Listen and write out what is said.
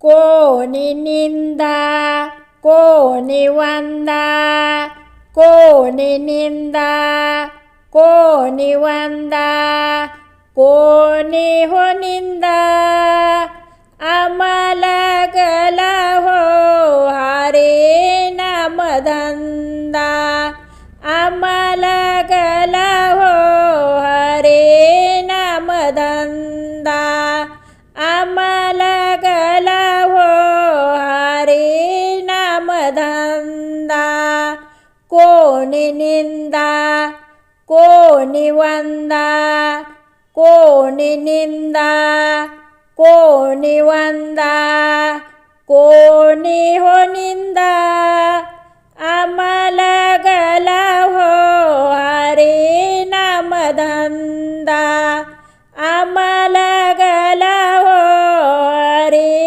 कोणी निंदा कोणी वंदा, कोणी निंदा कोणी वंदा, कोणी हो निंदा आम्हाला गला हो हरे नाम धंदा, आम्हाला गला हो हरे नाम धंदा, आम्हाला गला हो हरे नाम धंदा. कोणी निंदा कोणी वंदा, कोणी निंदा कोणी वंदा, कोणी हो निंदा